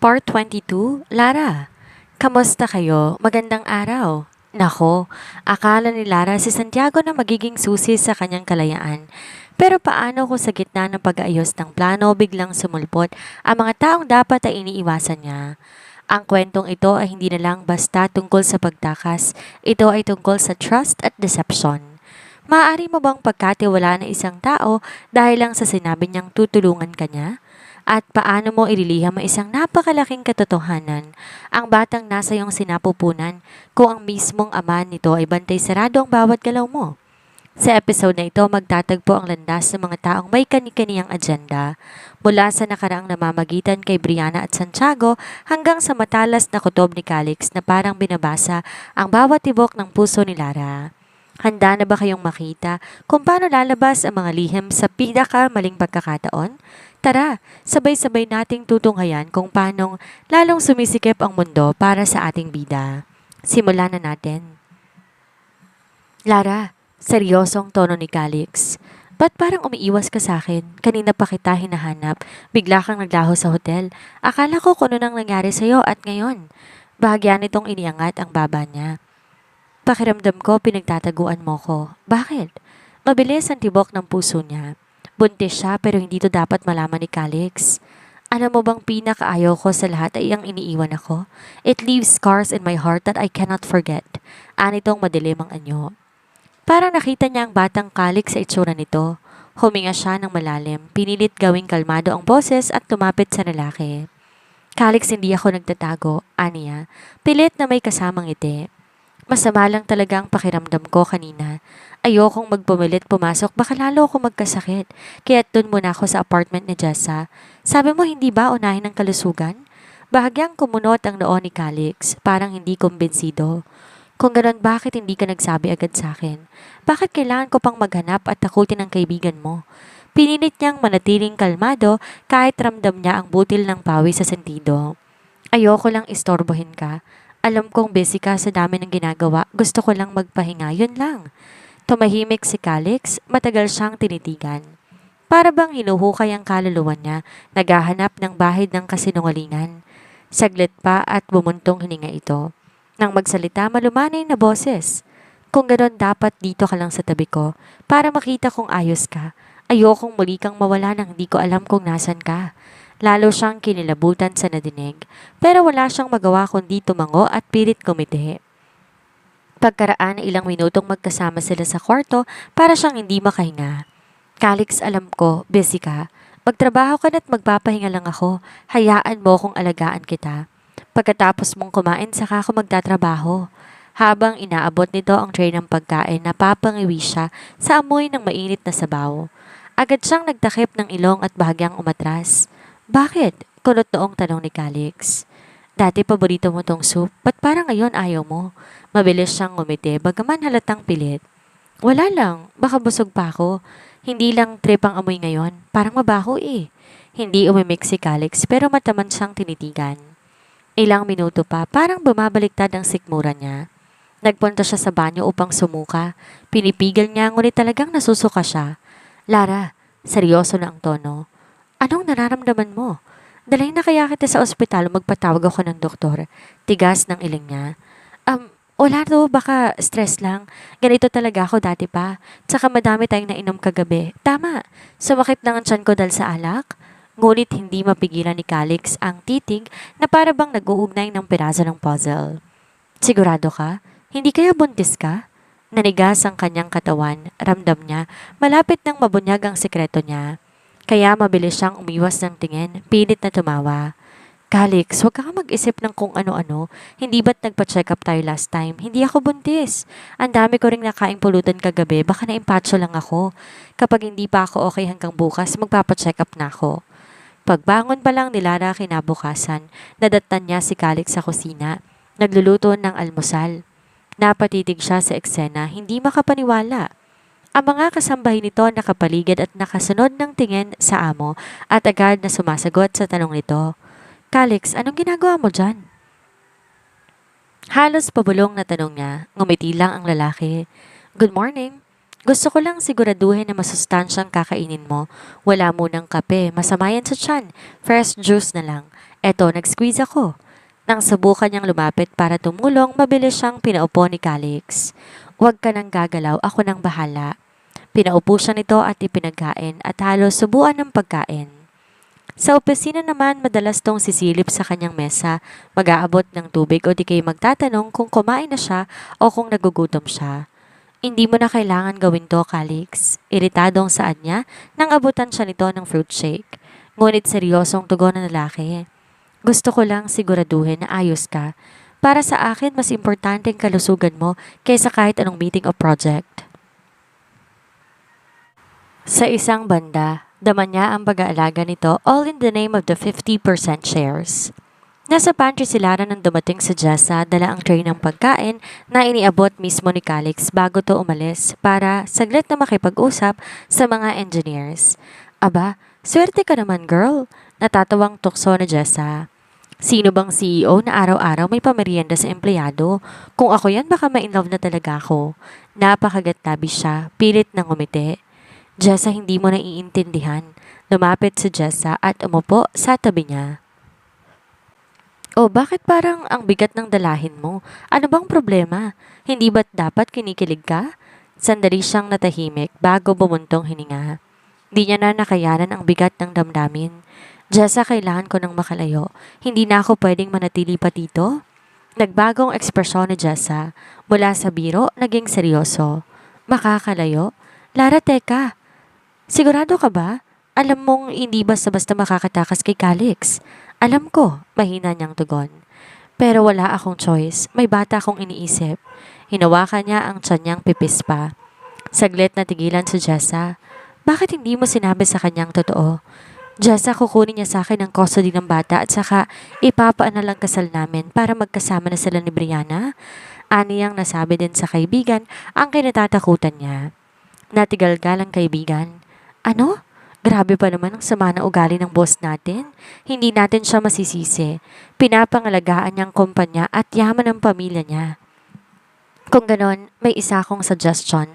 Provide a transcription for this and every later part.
Part 22, Lara. Kamusta kayo? Magandang araw. Nako, akala ni Lara si Santiago na magiging susi sa kanyang kalayaan. Pero paano kung sa gitna ng pag-aayos ng plano biglang sumulpot ang mga taong dapat ay iniiwasan niya? Ang kwentong ito ay hindi na lang basta tungkol sa pagtakas. Ito ay tungkol sa trust at deception. Maaari mo bang pagkatiwalaan ng isang tao dahil lang sa sinabi niyang tutulungan ka niya? At paano mo ililiham ang isang napakalaking katotohanan, ang batang nasa iyong sinapupunan, kung ang mismong ama nito ay bantay sarado ang bawat galaw mo? Sa episode na ito, magtatagpo ang landas ng mga taong may kani-kaniyang agenda, mula sa nakaraang namamagitan kay Brianna at Santiago hanggang sa matalas na kutob ni Calix na parang binabasa ang bawat tibok ng puso ni Lara. Handa na ba kayong makita kung paano lalabas ang mga lihim sa pinakamaling pagkakataon? Tara, sabay-sabay nating tutunghayan kung paanong lalong sumisikip ang mundo para sa ating bida. Simulan na natin. Lara, seryosong tono ni Calix. Ba't parang umiiwas ka sa akin? Kanina pa kita hinahanap. Bigla kang naglaho sa hotel. Akala ko kung ano nang nangyari sa'yo at ngayon. Bahagyan nitong iniangat ang baba niya. Pakiramdam ko pinagtataguan mo ko. Bakit? Mabilis ang tibok ng puso niya. Buntis siya pero hindi to dapat malaman ni Calix. Alam mo bang pinakaayaw ko sa lahat ay ang iniiwan ako? It leaves scars in my heart that I cannot forget. Anitong madilim ang anyo. Parang nakita niya ang batang Calix sa itsura nito. Huminga siya ng malalim, pinilit gawing kalmado ang boses at tumapit sa lalaki. Calix, hindi ako nagtatago, aniya. Pilit na may kasamang ngiti. Masama lang talaga ang pakiramdam ko kanina. Ayokong magpumilit pumasok, baka lalo ako magkasakit. Kaya dun muna ako sa apartment ni Jessa. Sabi mo hindi ba unahin ang kalusugan? Bahagyang kumunot ang noo ni Calix, parang hindi kumbinsido. Kung ganon, bakit hindi ka nagsabi agad sa akin? Bakit kailangan ko pang maghanap at takutin ang kaibigan mo? Pinilit niyang manatiling kalmado kahit ramdam niya ang butil ng pawis sa sentido. Ayoko lang istorbohin ka. Alam kong busy ka sa dami ng ginagawa. Gusto ko lang magpahinga. Yun lang. Tumahimik si Calix. Matagal siyang tinitigan. Para bang hinuhukay ang kaluluwa niya, naghahanap ng bahid ng kasinungalingan. Saglit pa at bumuntong hininga ito. Nang magsalita, malumanay na boses. Kung ganon, dapat dito ka lang sa tabi ko para makita kung ayos ka. Ayokong muli kang mawala nang hindi ko alam kung nasan ka. Lalo siyang kinilabutan sa nadinig, pero wala siyang magawa kundi tumango at pilit kumiti. Pagkaraan ng ilang minutong magkasama sila sa kwarto para siyang hindi makahinga. Calix, alam ko, busy ka. Magtrabaho ka na't magpapahinga lang ako. Hayaan mo kung alagaan kita. Pagkatapos mong kumain, saka ako magtatrabaho. Habang inaabot nito ang tray ng pagkain, napapangiwi siya sa amoy ng mainit na sabaw. Agad siyang nagtakip ng ilong at bahagyang umatras. Bakit? Kulot noong tanong ni Calix. Dati paborito mo tong soup, ba't parang ngayon ayaw mo? Mabilis siyang ngumiti, bagaman halatang pilit. Wala lang, baka busog pa ako. Hindi lang trip ang amoy ngayon, parang mabaho eh. Hindi umimik si Calix pero mataman siyang tinitigan. Ilang minuto pa, parang bumabaliktad ang sikmura niya. Nagpunta siya sa banyo upang sumuka. Pinipigil niya ngunit talagang nasusuka siya. Lara, seryoso na ang tono. Anong nararamdaman mo? Dalhin na kaya kita sa ospital o magpatawag ako ng doktor. Tigas ng iling niya. Wala to, baka stress lang. Ganito talaga ako dati pa. Tsaka madami tayong nainom kagabi. Tama, sumakit lang ang tiyan ko dahil sa alak. Ngunit hindi mapigilan ni Calix ang titig na para bang nag-uugnay ng piraso ng puzzle. Sigurado ka? Hindi kaya buntis ka? Nanigas ang kanyang katawan. Ramdam niya, malapit nang mabunyag ang sekreto niya. Kaya mabilis siyang umiwas ng tingin, pilit na tumawa. Calix, huwag ka mag-isip ng kung ano-ano. Hindi ba't nagpa-check up tayo last time? Hindi ako buntis. Ang dami ko ring nakaing pulutan kagabi, baka na-impatso lang ako. Kapag hindi pa ako okay hanggang bukas, magpapa-check up na ako. Pagbangon pa lang ni Lara kinabukasan, nadatnan niya si Calix sa kusina. Nagluluto ng almusal. Napatitig siya sa eksena, hindi makapaniwala. Ang mga kasambahay nito nakapaligid at nakasunod ng tingin sa amo at agad na sumasagot sa tanong nito. Calix, anong ginagawa mo dyan? Halos pabulong na tanong niya, ngumiti lang ang lalaki. Good morning. Gusto ko lang siguraduhin na masustansyang kakainin mo. Wala munang kape, masama yan sa tiyan. Fresh juice na lang. Eto, nag-squeeze ako. Nang subukan niyang lumapit para tumulong, mabilis siyang pinaupo ni Calix. Huwag ka nang gagalaw, ako nang bahala. Pinaupo siya nito at ipinagkain at halos subuan ng pagkain. Sa opisina naman, madalas tong sisilip sa kanyang mesa, mag-aabot ng tubig o di kay magtatanong kung kumain na siya o kung nagugutom siya. Hindi mo na kailangan gawin to, Calix. Iritadong saad niya nang abutan siya nito ng fruit shake. Ngunit seryosong tugon ng lalaki. Gusto ko lang siguraduhin na ayos ka. Para sa akin, mas importante ang kalusugan mo kaysa kahit anong meeting o project. Sa isang banda, dama niya ang pag-aalaga nito all in the name of the 50% shares. Nasa pantry si Lara nang dumating sa Jessa dala ang tray ng pagkain na iniabot mismo ni Calix bago to umalis para saglit na makipag-usap sa mga engineers. Aba, swerte ka naman girl, natatawang tukso na Jessa. Sino bang CEO na araw-araw may pamerienda sa empleyado? Kung ako yan baka ma-inlove na talaga ako. Napakagat-tabi siya, pilit nang umiti. Jessa, hindi mo naiintindihan. Lumapit si Jessa at umupo sa tabi niya. Oh, bakit parang ang bigat ng dalahin mo? Ano bang problema? Hindi ba't dapat kinikilig ka? Sandali siyang natahimik bago bumuntong hininga. Di niya na nakayanan ang bigat ng damdamin. Jessa, kailangan ko ng makalayo. Hindi na ako pwedeng manatili pa dito. Nagbagong ekspresyon ni Jessa. Mula sa biro, naging seryoso. Makakalayo? Lara, teka. Sigurado ka ba? Alam mong hindi basta-basta makakatakas kay Calix. Alam ko, mahina niyang tugon. Pero wala akong choice. May bata akong iniisip. Hinawakan niya ang tiyan niyang pipis pa. Saglit na tigilan si Jessa. Bakit hindi mo sinabi sa kanyang totoo? Jessa, kukunin niya sa akin ang custody ng bata at saka ipapaan na lang kasal namin para magkasama na sila ni Brianna. Aniyang nasabi din sa kaibigan ang kinatatakutan niya. Natigalgal ang kaibigan. Ano? Grabe pa naman ang sama na ugali ng boss natin. Hindi natin siya masisisi. Pinapangalagaan niyang kumpanya at yaman ng pamilya niya. Kung ganon, may isa akong suggestion.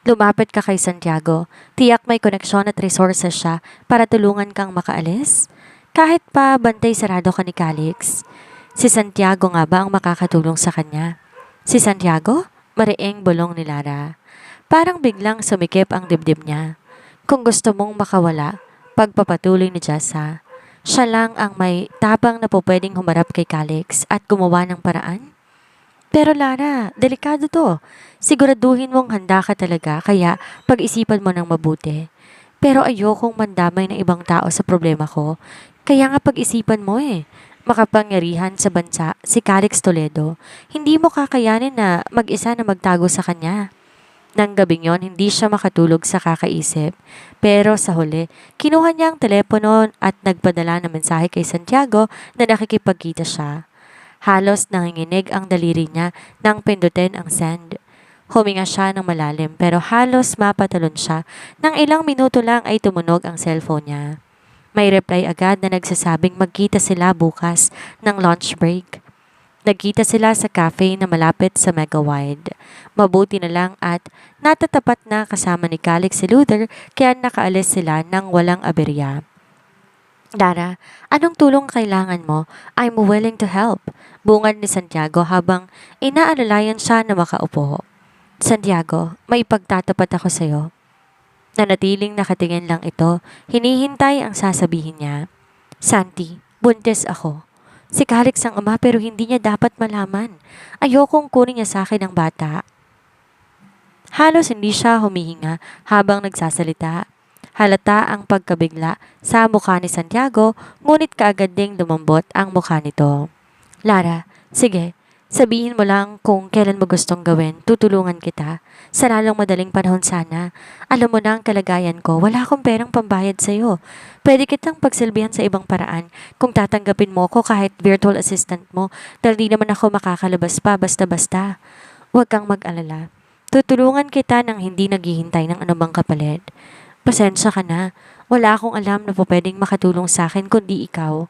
Lumapit ka kay Santiago. Tiyak may koneksyon at resources siya para tulungan kang makaalis. Kahit pa bantay sarado ka ni Calix. Si Santiago nga ba ang makakatulong sa kanya? Si Santiago? Mariing bulong ni Lara. Parang biglang sumikip ang dibdib niya. Kung gusto mong makawala, pagpapatuloy ni Jessa, siya lang ang may tapang na po pwedeng humarap kay Calix at gumawa ng paraan. Pero Lara, delikado to. Siguraduhin mong handa ka talaga kaya pag-isipan mo ng mabuti. Pero ayokong mandamay ng ibang tao sa problema ko. Kaya nga pag-isipan mo eh. Makapangyarihan sa bansa si Calix Toledo. Hindi mo kakayanin na mag-isa na magtago sa kanya. Nang gabing yon, hindi siya makatulog sa kakaisip. Pero sa huli, kinuha niya ang telepono at nagpadala ng mensahe kay Santiago na nakikipagkita siya. Halos nanginginig ang daliri niya nang pindutin ang send. Huminga siya ng malalim pero halos mapatalon siya. Nang ilang minuto lang ay tumunog ang cellphone niya. May reply agad na nagsasabing magkita sila bukas ng lunch break. Nagkita sila sa cafe na malapit sa Megawide. Mabuti na lang at natatapat na kasama ni Calix si Luther kaya nakaalis sila ng walang aberya. Lara, anong tulong kailangan mo? I'm willing to help. Bungad ni Santiago habang inaalalayan siya na makaupo. Santiago, may pagtatapat ako sa'yo. Nanatiling nakatingin lang ito, hinihintay ang sasabihin niya. Santi, buntis ako. Si Calix ang ama pero hindi niya dapat malaman. Ayokong kunin niya sa akin ang bata. Halos hindi siya humihinga habang nagsasalita. Halata ang pagkabigla sa mukha ni Santiago, ngunit kaagad ding lumambot ang mukha nito. Lara, sige, sabihin mo lang kung kailan mo gustong gawin, tutulungan kita. Sa lalong madaling panahon sana. Alam mo na ang kalagayan ko, wala akong perang pambayad sa'yo. Pwede kitang pagsilbihan sa ibang paraan kung tatanggapin mo ko kahit virtual assistant mo dahil di naman ako makakalabas pa basta-basta. Huwag kang mag-alala. Tutulungan kita nang hindi naghihintay ng anumang kapalit. Pasensya ka na. Wala akong alam na po pwedeng makatulong sa akin kundi ikaw.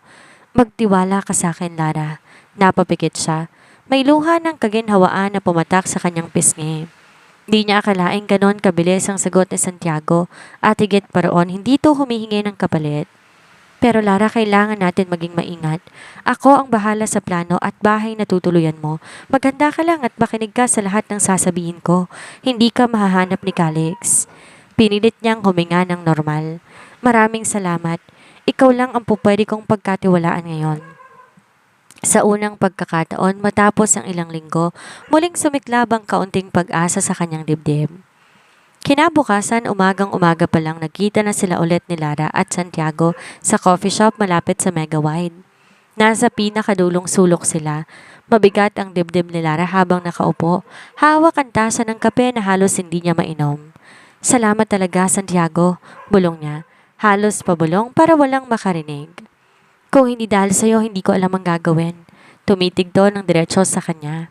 Magtiwala ka sa akin, Lara. Napapikit siya. May luha ng kaginhawaan na pumatak sa kanyang pisngi. Di niya akalaing ganon kabilis ang sagot ni Santiago at higit pa roon hindi to humihingi ng kapalit. Pero Lara, kailangan natin maging maingat. Ako ang bahala sa plano at bahay na tutuluyan mo. Maganda ka lang at makinig ka sa lahat ng sasabihin ko. Hindi ka mahahanap ni Calix. Pinilit niyang huminga ng normal. Maraming salamat. Ikaw lang ang pupwede kong pagkatiwalaan ngayon. Sa unang pagkakataon matapos ang ilang linggo, muling sumiklab ang kaunting pag-asa sa kanyang dibdib. Kinabukasan, umagang-umaga pa lang nagkita na sila ulit ni Lara at Santiago sa coffee shop malapit sa Mega Wide. Nasa pinakadulong sulok sila. Mabigat ang dibdib ni Lara habang nakaupo. Hawak ang tasa ng kape na halos hindi niya mainom. Salamat talaga, Santiago, bulong niya. Halos pabulong para walang makarinig. Kung hindi dahil sa'yo, hindi ko alam ang gagawin. Tumitig doon ng diretso sa kanya.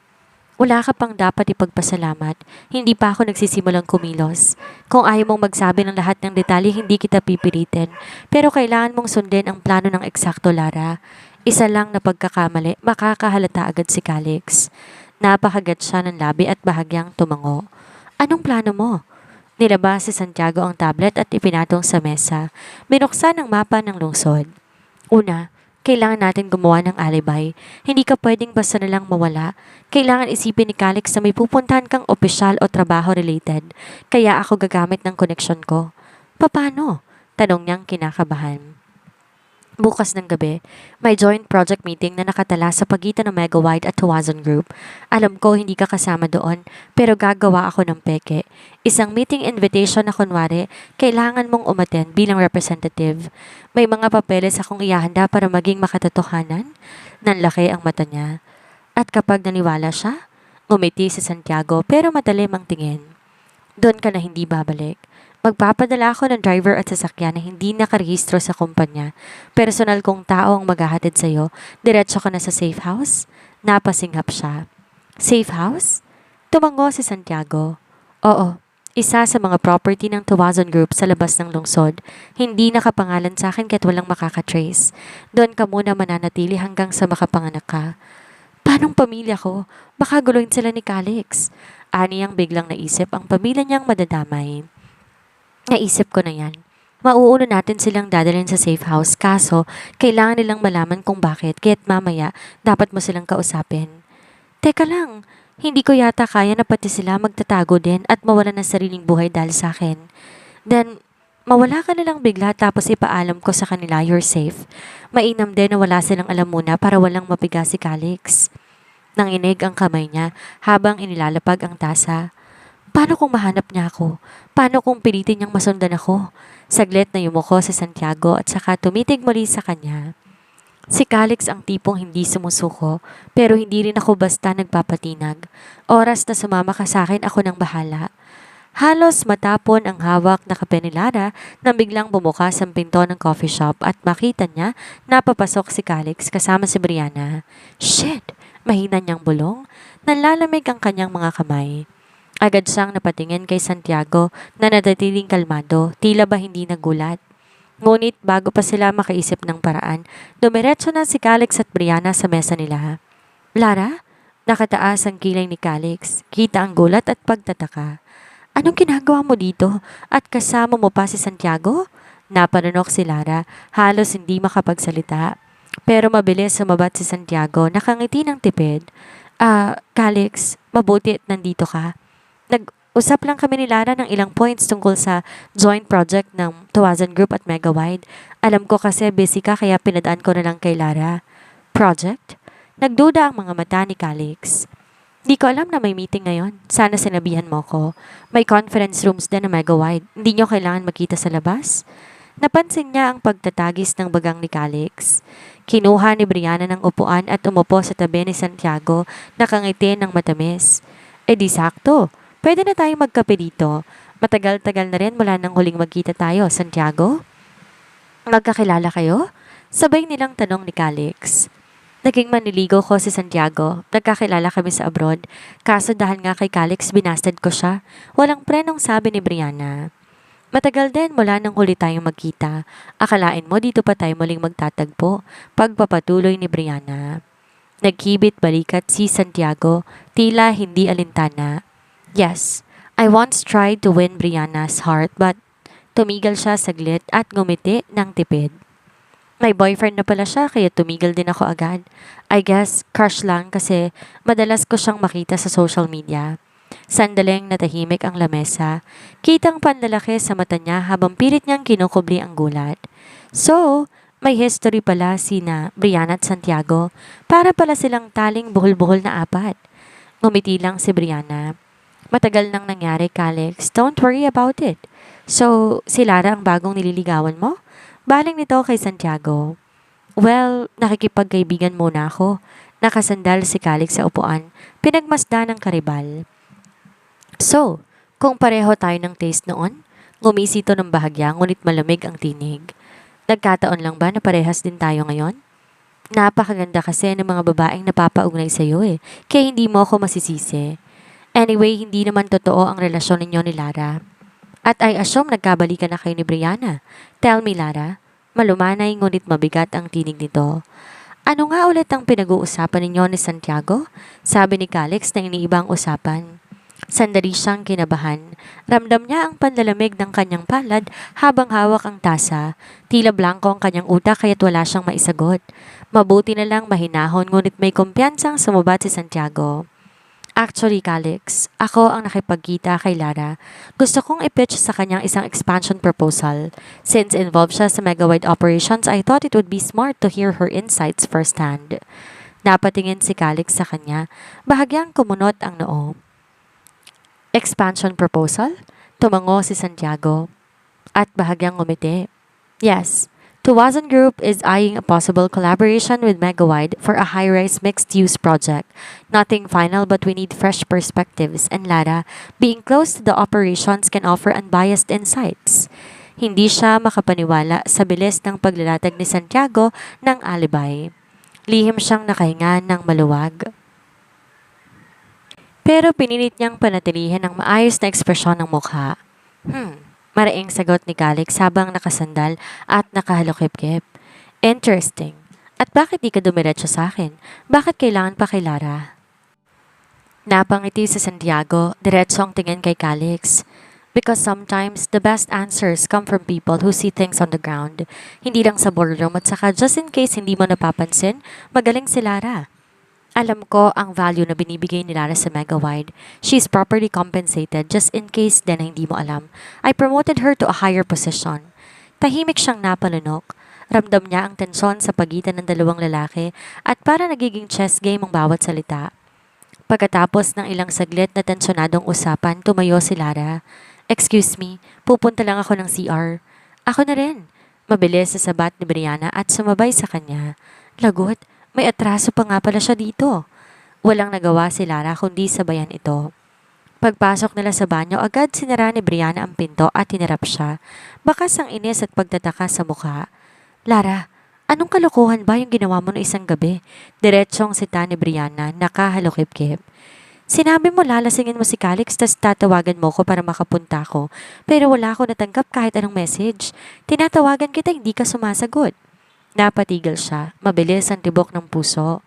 Wala ka pang dapat ipagpasalamat. Hindi pa ako nagsisimulang kumilos. Kung ayaw mong magsabi ng lahat ng detalye, hindi kita pipilitin. Pero kailangan mong sundin ang plano ng eksakto, Lara. Isa lang na pagkakamali, makakahalata agad si Calix. Napakagat siya ng labi at bahagyang tumango. Anong plano mo? Nilabas si Santiago ang tablet at ipinatong sa mesa. Binuksan ang mapa ng lungsod. Una, kailangan natin gumawa ng alibi. Hindi ka pwedeng basta nalang mawala. Kailangan isipin ni Calix na may pupuntahan kang opisyal o trabaho related. Kaya ako gagamit ng koneksyon ko. Paano? Tanong niyang kinakabahan. Bukas ng gabi, may joint project meeting na nakatala sa pagitan ng Megawide at Tuwazon Group. Alam ko hindi ka kasama doon, pero gagawa ako ng peke. Isang meeting invitation na kunwari, kailangan mong umaten bilang representative. May mga papeles akong ihahanda para maging makatotohanan. Nanlaki ang mata niya. At kapag naniwala siya, ngumiti si Santiago pero matalim ang tingin. Doon ka na hindi babalik. Magpapadala ako ng driver at sasakyan na hindi nakarehistro sa kumpanya. Personal kong tao ang maghahatid sa'yo. Diretso ka na sa safe house? Napasinghap siya. Safe house? Tumango si Santiago. Oo, isa sa mga property ng Tuwazon Group sa labas ng lungsod. Hindi nakapangalan sa akin kahit walang makakatrace. Doon ka muna mananatili hanggang sa makapanganak ka. Paanong pamilya ko? Baka guluhin sila ni Calix. Ani ang biglang naisip ang pamilya niyang madadamay. Naisip ko na yan. Mauuno natin silang dadalhin sa safe house kaso kailangan nilang malaman kung bakit kaya't mamaya dapat mo silang kausapin. Teka lang, hindi ko yata kaya na pati sila magtatago din at mawala ng sariling buhay dahil sa akin. Then, mawala ka nilang bigla tapos ipaalam ko sa kanila you're safe. Mainam din na wala silang alam muna para walang mapiga si Calix. Nanginig ang kamay niya habang inilalapag ang tasa. Paano kung mahanap niya ako? Paano kung pilitin niyang masundan ako? Saglit na yumuko si Santiago at saka tumitig muli sa kanya. Si Calix ang tipong hindi sumusuko, pero hindi rin ako basta nagpapatinag. Oras na sumama ka sa akin, ako nang bahala. Halos matapon ang hawak na kape ni Lara nang biglang bumukas ang pinto ng coffee shop at makita niya na papasok si Calix kasama si Brianna. Shit! Mahina niyang bulong. Nanlalamig ang kanyang mga kamay. Agad siyang napatingin kay Santiago na nadatiling kalmado, tila ba hindi nagulat. Ngunit bago pa sila makaisip ng paraan, dumiretso na si Calix at Brianna sa mesa nila. Lara? Nakataas ang kilay ni Calix. Kita ang gulat at pagtataka. Anong ginagawa mo dito? At kasama mo pa si Santiago? Napanunok si Lara, halos hindi makapagsalita. Pero mabilis sumabat si Santiago, nakangiti ng tipid. Calix, mabuti at nandito ka. Nag-usap lang kami ni Lara ng ilang points tungkol sa joint project ng Tuwazon Group at Megawide. Alam ko kasi busy ka kaya pinadaan ko na lang kay Lara. Project? Nagduda ang mga mata ni Calix. Di ko alam na may meeting ngayon. Sana sinabihan mo ko. May conference rooms din na Megawide. Hindi nyo kailangan magkita sa labas? Napansin niya ang pagtatagis ng bagang ni Calix. Kinuha ni Brianna ng upuan at umupo sa tabi ni Santiago, nakangiti ng matamis. Di sakto. Pwede na tayong magkape dito. Matagal-tagal na rin mula nang huling magkita tayo, Santiago. Magkakilala kayo? Sabay nilang tanong ni Calix. Naging maniligo ko si Santiago. Nagkakilala kami sa abroad. Kaso dahil nga kay Calix, binasted ko siya. Walang prenong sabi ni Brianna. Matagal din mula nang huli tayong magkita. Akalain mo dito pa tayo muling magtatagpo. Pagpapatuloy ni Brianna. Nagkibit balikat si Santiago, tila hindi alintana. Yes, I once tried to win Brianna's heart but tumigil siya saglit at ngumiti ng tipid. May boyfriend na pala siya kaya tumigil din ako agad. I guess crush lang kasi madalas ko siyang makita sa social media. Sandaling natahimik ang lamesa. Kitang panlalaki sa mata niya habang pilit niyang kinukubli ang gulat. So, may history pala sina Brianna at Santiago. Para pala silang taling buhol-buhol na apat. Ngumiti lang si Brianna. Matagal nang nangyari, Calix. Don't worry about it. So, si Lara ang bagong nililigawan mo? Baling nito kay Santiago. Well, nakikipagkaibigan muna ako. Nakasandal si Calix sa upuan. Pinagmasdan ng karibal. So, kung pareho tayo ng taste noon, ngumisi ito ng bahagya ngunit malamig ang tinig. Nagkataon lang ba na parehas din tayo ngayon? Napakaganda kasi ng mga babaeng napapaugnay sa iyo kaya hindi mo ako masisisi. Anyway, hindi naman totoo ang relasyon ninyo ni Lara. At I assume nagkabalikan na kayo ni Brianna. Tell me, Lara. Malumanay ngunit mabigat ang tinig nito. Ano nga ulit ang pinag-uusapan ninyo ni Santiago? Sabi ni Calix na iniibang usapan. Sandali siyang kinabahan. Ramdam niya ang panlalamig ng kanyang palad habang hawak ang tasa. Tila blanco ang kanyang utak kaya't wala siyang maisagot. Mabuti na lang mahinahon ngunit may kumpiyansang sumubat si Santiago. Actually, Calix, ako ang nakipagkita kay Lara. Gusto kong i-pitch sa kanyang isang expansion proposal. Since involved siya sa mega-wide operations, I thought it would be smart to hear her insights firsthand. Napatingin si Calix sa kanya. Bahagyang kumunot ang noo. Expansion proposal? Tumango si Santiago. At bahagyang ngumiti. Yes. Tuwazan Group is eyeing a possible collaboration with Megawide for a high-rise mixed-use project. Nothing final but we need fresh perspectives and Lara, being close to the operations can offer unbiased insights. Hindi siya makapaniwala sa bilis ng paglalatag ni Santiago ng alibay. Lihim siyang nakahinga ng maluwag. Pero pinilit niyang panatilihin ang maayos na ekspresyon ng mukha. Maraing sagot ni Calix habang nakasandal at nakahalukip-kip. Interesting. At bakit di ka dumiretso sa akin? Bakit kailangan pa kay Lara? Napangiti si Santiago, diretsong tingin kay Calix. Because sometimes, the best answers come from people who see things on the ground. Hindi lang sa boardroom at saka just in case hindi mo napapansin, magaling si Lara. Alam ko ang value na binibigay ni Lara sa Megawide. She's properly compensated just in case din na hindi mo alam. I promoted her to a higher position. Tahimik siyang napalunok. Ramdam niya ang tensyon sa pagitan ng dalawang lalaki at para nagiging chess game ang bawat salita. Pagkatapos ng ilang saglit na tensyonadong usapan, tumayo si Lara. Excuse me, pupunta lang ako ng CR. Ako na rin. Mabilis sa sabat ni Brianna at sumabay sa kanya. Lagot. May atraso pa nga pala siya dito. Walang nagawa si Lara kundi sabayan ito. Pagpasok nila sa banyo, agad sinara ni Brianna ang pinto at tinarap siya. Bakas ang inis at pagtataka sa mukha. Lara, anong kalokohan ba yung ginawa mo no isang gabi? Diretsong sita ni Brianna, nakahalukip-kip. Sinabi mo lalasingin mo si Calix tas tatawagan mo ko para makapunta ko. Pero wala ako natanggap kahit anong message. Tinatawagan kita hindi ka sumasagot. Napatigil siya. Mabilis ang tibok ng puso.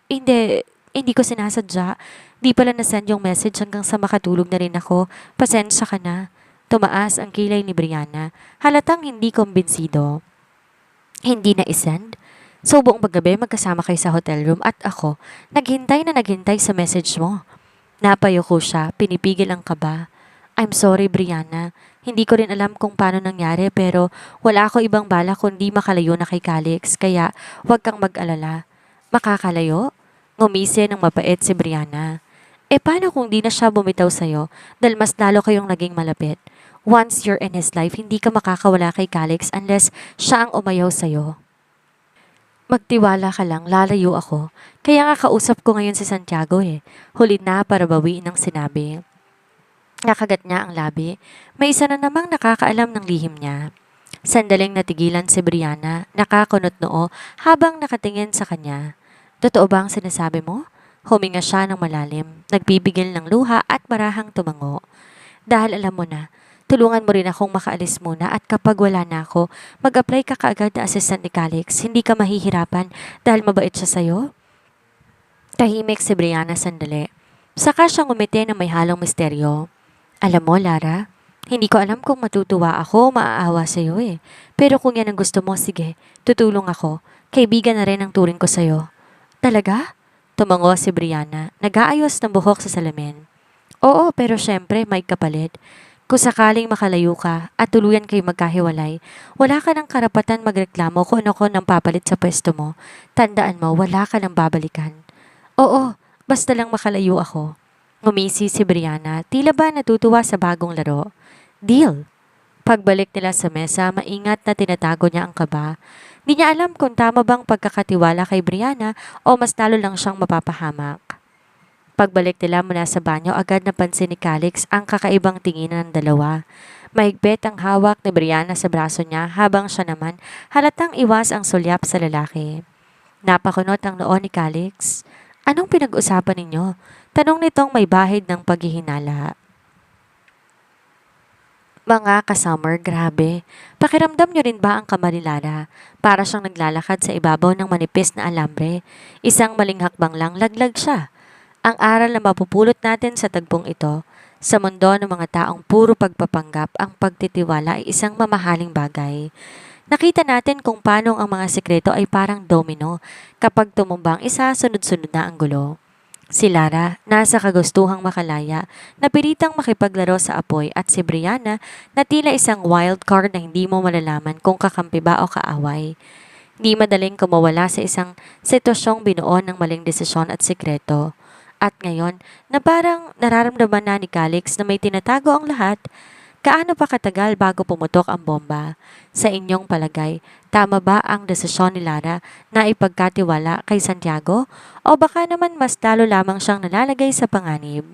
Hindi ko sinasadya. Di pala nasend yung message hanggang sa makatulog na rin ako. Pasensya ka na. Tumaas ang kilay ni Brianna. Halatang hindi kumbinsido. Hindi na isend? So buong paggabi magkasama kayo sa hotel room at ako, naghintay sa message mo. Napayuko siya, pinipigil ang kaba. I'm sorry, Brianna. Hindi ko rin alam kung paano nangyari pero wala ako ibang bala kundi makalayo na kay Calix kaya huwag kang mag-alala. Makakalayo? Ngumisi ng mapait si Brianna. Paano kung di na siya bumitaw sa'yo dahil mas lalo kayong naging malapit? Once you're in his life, hindi ka makakawala kay Calix unless siya ang umayaw sa'yo. Magtiwala ka lang, lalayo ako. Kaya nga kausap ko ngayon si Santiago Huli na para bawiin ang sinabi. Nakagat niya ang labi. May isa na namang nakakaalam ng lihim niya. Sandaling natigilan si Brianna, nakakunot noo habang nakatingin sa kanya. Totoo ba ang sinasabi mo? Huminga siya ng malalim, nagbibigil ng luha at marahang tumango. Dahil alam mo na, tulungan mo rin akong makaalis muna at kapag wala na ako, mag-apply ka kaagad na assistant ni Calix. Hindi ka mahihirapan dahil mabait siya sa'yo? Tahimik si Brianna sandali. Saka siyang ngumiti na may halong misteryo. Alam mo, Lara, hindi ko alam kung matutuwa ako o maaawa sa'yo eh. Pero kung yan ang gusto mo, sige, tutulong ako. Kaibigan na rin ang turing ko sa'yo. Talaga? Tumango si Brianna, nag-aayos ng buhok sa salamin. Oo, pero syempre may kapalit. Kung sakaling makalayo ka at tuluyan kayo magkahiwalay, wala ka ng karapatan magreklamo kung ano ko nang papalit sa pwesto mo. Tandaan mo, wala ka nang babalikan. Oo, basta lang makalayo ako. Ngumisi si Brianna, tila ba natutuwa sa bagong laro. Deal! Pagbalik nila sa mesa, maingat na tinatago niya ang kaba. Di niya alam kung tama bang pagkakatiwala kay Brianna o mas lalo lang siyang mapapahamak. Pagbalik nila mula sa banyo, agad napansin ni Calix ang kakaibang tingin ng dalawa. Mahigpit ang hawak ni Brianna sa braso niya habang siya naman halatang iwas ang sulyap sa lalaki. Napakunot ang noo ni Calix. Anong pinag-usapan ninyo? Tanong nitong may bahid ng paghihinala. Mga kasummer, grabe. Pakiramdam niyo rin ba ang kamar ni Lara? Para siyang naglalakad sa ibabaw ng manipis na alambre. Isang maling hakbang lang, laglag siya. Ang aral na mapupulot natin sa tagpong ito, sa mundo ng mga taong puro pagpapanggap, ang pagtitiwala ay isang mamahaling bagay. Nakita natin kung paano ang mga sikreto ay parang domino. Kapag tumumba ang isa, sunod-sunod na ang gulo. Si Lara, nasa kagustuhang makalaya, napilitang makipaglaro sa apoy at si Brianna na tila isang wild card na hindi mo malalaman kung kakampi ba o kaaway. Di madaling kumawala sa isang sitwasyong binuo ng maling desisyon at sikreto. At ngayon, na parang nararamdaman na ni Calix na may tinatago ang lahat, gaano pa katagal bago pumutok ang bomba? Sa inyong palagay, tama ba ang desisyon ni Lara na ipagkatiwala kay Santiago? O baka naman mas lalo lamang siyang nalalagay sa panganib?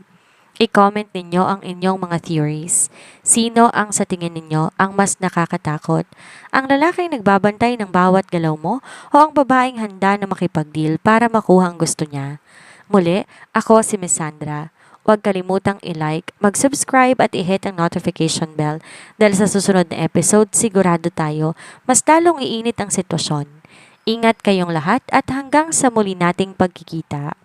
I-comment ninyo ang inyong mga theories. Sino ang sa tingin ninyo ang mas nakakatakot? Ang lalaking nagbabantay ng bawat galaw mo o ang babaeng handa na makipag-deal para makuha ang gusto niya? Muli, ako si Miss Sandra. Huwag kalimutang i-like, mag-subscribe at i-hit ang notification bell dahil sa susunod na episode sigurado tayo mas lalong iinit ang sitwasyon. Ingat kayong lahat at hanggang sa muli nating pagkikita.